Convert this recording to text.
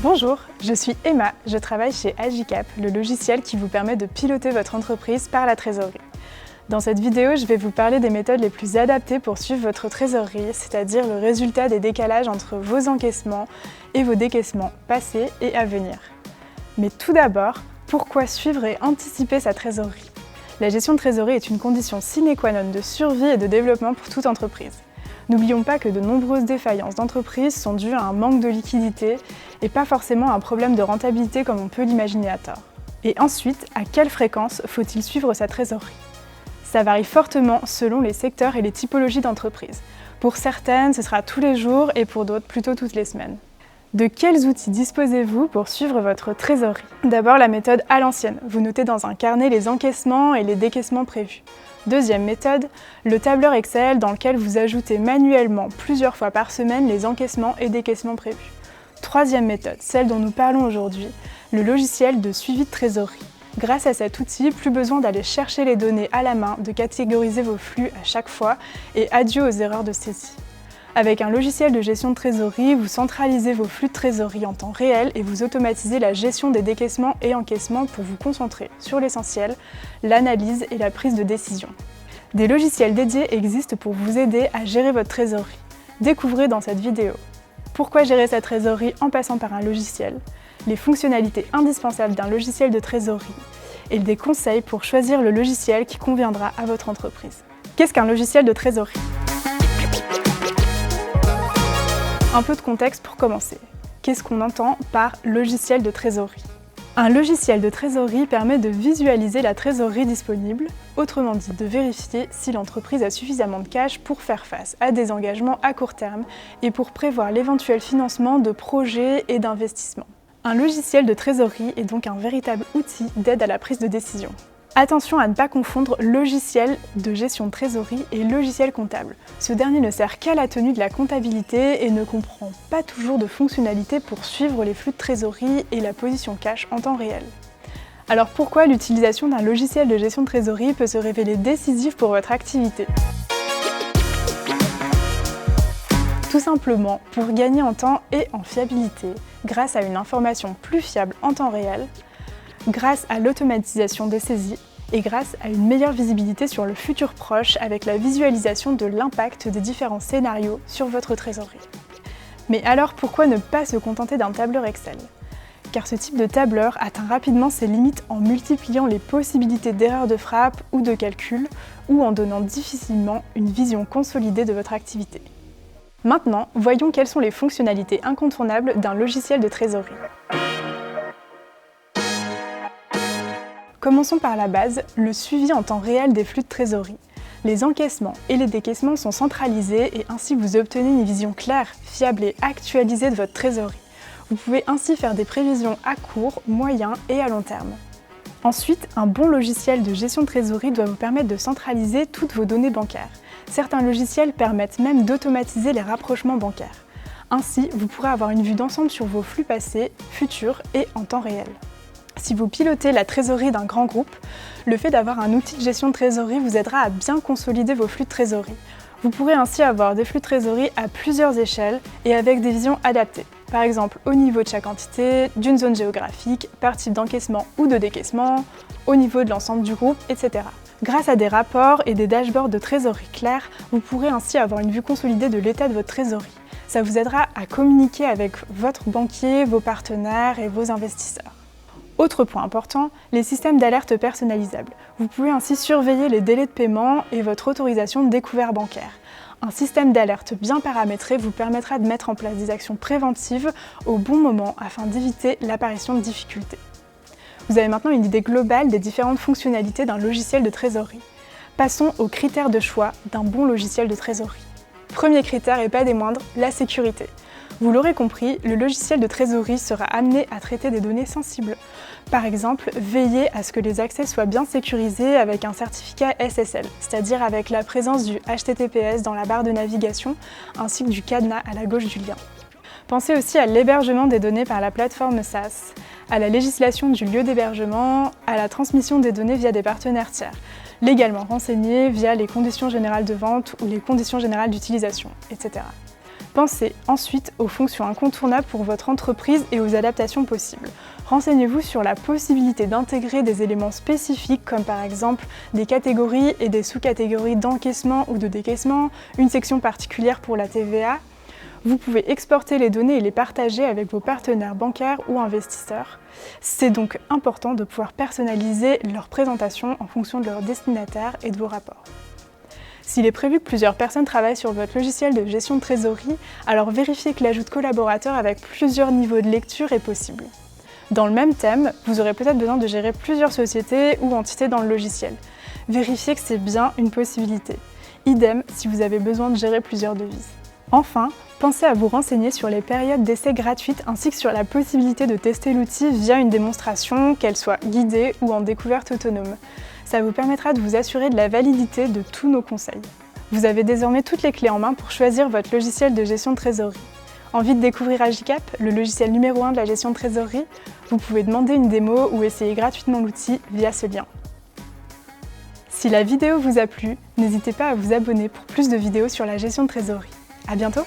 Bonjour, je suis Emma, je travaille chez Agicap, le logiciel qui vous permet de piloter votre entreprise par la trésorerie. Dans cette vidéo, je vais vous parler des méthodes les plus adaptées pour suivre votre trésorerie, c'est-à-dire le résultat des décalages entre vos encaissements et vos décaissements passés et à venir. Mais tout d'abord, pourquoi suivre et anticiper sa trésorerie? La gestion de trésorerie est une condition sine qua non de survie et de développement pour toute entreprise. N'oublions pas que de nombreuses défaillances d'entreprises sont dues à un manque de liquidité et pas forcément à un problème de rentabilité comme on peut l'imaginer à tort. Et ensuite, à quelle fréquence faut-il suivre sa trésorerie? Ça varie fortement selon les secteurs et les typologies d'entreprises. Pour certaines, ce sera tous les jours et pour d'autres, plutôt toutes les semaines. De quels outils disposez-vous pour suivre votre trésorerie? D'abord, la méthode à l'ancienne. Vous notez dans un carnet les encaissements et les décaissements prévus. Deuxième méthode, le tableur Excel dans lequel vous ajoutez manuellement plusieurs fois par semaine les encaissements et décaissements prévus. Troisième méthode, celle dont nous parlons aujourd'hui, le logiciel de suivi de trésorerie. Grâce à cet outil, plus besoin d'aller chercher les données à la main, de catégoriser vos flux à chaque fois et adieu aux erreurs de saisie. Avec un logiciel de gestion de trésorerie, vous centralisez vos flux de trésorerie en temps réel et vous automatisez la gestion des décaissements et encaissements pour vous concentrer sur l'essentiel, l'analyse et la prise de décision. Des logiciels dédiés existent pour vous aider à gérer votre trésorerie. Découvrez dans cette vidéo pourquoi gérer sa trésorerie en passant par un logiciel, les fonctionnalités indispensables d'un logiciel de trésorerie et des conseils pour choisir le logiciel qui conviendra à votre entreprise. Qu'est-ce qu'un logiciel de trésorerie ? Un peu de contexte pour commencer. Qu'est-ce qu'on entend par logiciel de trésorerie? Un logiciel de trésorerie permet de visualiser la trésorerie disponible, autrement dit de vérifier si l'entreprise a suffisamment de cash pour faire face à des engagements à court terme et pour prévoir l'éventuel financement de projets et d'investissements. Un logiciel de trésorerie est donc un véritable outil d'aide à la prise de décision. Attention à ne pas confondre logiciel de gestion de trésorerie et logiciel comptable. Ce dernier ne sert qu'à la tenue de la comptabilité et ne comprend pas toujours de fonctionnalités pour suivre les flux de trésorerie et la position cash en temps réel. Alors pourquoi l'utilisation d'un logiciel de gestion de trésorerie peut se révéler décisive pour votre activité? Tout simplement pour gagner en temps et en fiabilité grâce à une information plus fiable en temps réel, grâce à l'automatisation des saisies et grâce à une meilleure visibilité sur le futur proche avec la visualisation de l'impact des différents scénarios sur votre trésorerie. Mais alors pourquoi ne pas se contenter d'un tableur Excel? Car ce type de tableur atteint rapidement ses limites en multipliant les possibilités d'erreurs de frappe ou de calcul ou en donnant difficilement une vision consolidée de votre activité. Maintenant, voyons quelles sont les fonctionnalités incontournables d'un logiciel de trésorerie. Commençons par la base, le suivi en temps réel des flux de trésorerie. Les encaissements et les décaissements sont centralisés et ainsi vous obtenez une vision claire, fiable et actualisée de votre trésorerie. Vous pouvez ainsi faire des prévisions à court, moyen et à long terme. Ensuite, un bon logiciel de gestion de trésorerie doit vous permettre de centraliser toutes vos données bancaires. Certains logiciels permettent même d'automatiser les rapprochements bancaires. Ainsi, vous pourrez avoir une vue d'ensemble sur vos flux passés, futurs et en temps réel. Si vous pilotez la trésorerie d'un grand groupe, le fait d'avoir un outil de gestion de trésorerie vous aidera à bien consolider vos flux de trésorerie. Vous pourrez ainsi avoir des flux de trésorerie à plusieurs échelles et avec des visions adaptées. Par exemple, au niveau de chaque entité, d'une zone géographique, par type d'encaissement ou de décaissement, au niveau de l'ensemble du groupe, etc. Grâce à des rapports et des dashboards de trésorerie clairs, vous pourrez ainsi avoir une vue consolidée de l'état de votre trésorerie. Ça vous aidera à communiquer avec votre banquier, vos partenaires et vos investisseurs. Autre point important, les systèmes d'alerte personnalisables. Vous pouvez ainsi surveiller les délais de paiement et votre autorisation de découvert bancaire. Un système d'alerte bien paramétré vous permettra de mettre en place des actions préventives au bon moment afin d'éviter l'apparition de difficultés. Vous avez maintenant une idée globale des différentes fonctionnalités d'un logiciel de trésorerie. Passons aux critères de choix d'un bon logiciel de trésorerie. Premier critère et pas des moindres, la sécurité. Vous l'aurez compris, le logiciel de trésorerie sera amené à traiter des données sensibles. Par exemple, veillez à ce que les accès soient bien sécurisés avec un certificat SSL, c'est-à-dire avec la présence du HTTPS dans la barre de navigation ainsi que du cadenas à la gauche du lien. Pensez aussi à l'hébergement des données par la plateforme SaaS, à la législation du lieu d'hébergement, à la transmission des données via des partenaires tiers, légalement renseignés via les conditions générales de vente ou les conditions générales d'utilisation, etc. Pensez ensuite aux fonctions incontournables pour votre entreprise et aux adaptations possibles. Renseignez-vous sur la possibilité d'intégrer des éléments spécifiques comme par exemple des catégories et des sous-catégories d'encaissement ou de décaissement, une section particulière pour la TVA. Vous pouvez exporter les données et les partager avec vos partenaires bancaires ou investisseurs. C'est donc important de pouvoir personnaliser leur présentation en fonction de leur destinataire et de vos rapports. S'il est prévu que plusieurs personnes travaillent sur votre logiciel de gestion de trésorerie, alors vérifiez que l'ajout de collaborateurs avec plusieurs niveaux de lecture est possible. Dans le même thème, vous aurez peut-être besoin de gérer plusieurs sociétés ou entités dans le logiciel. Vérifiez que c'est bien une possibilité. Idem si vous avez besoin de gérer plusieurs devises. Enfin, pensez à vous renseigner sur les périodes d'essai gratuites ainsi que sur la possibilité de tester l'outil via une démonstration, qu'elle soit guidée ou en découverte autonome. Ça vous permettra de vous assurer de la validité de tous nos conseils. Vous avez désormais toutes les clés en main pour choisir votre logiciel de gestion de trésorerie. Envie de découvrir Agicap, le logiciel numéro 1 de la gestion de trésorerie? Vous pouvez demander une démo ou essayer gratuitement l'outil via ce lien. Si la vidéo vous a plu, n'hésitez pas à vous abonner pour plus de vidéos sur la gestion de trésorerie. À bientôt!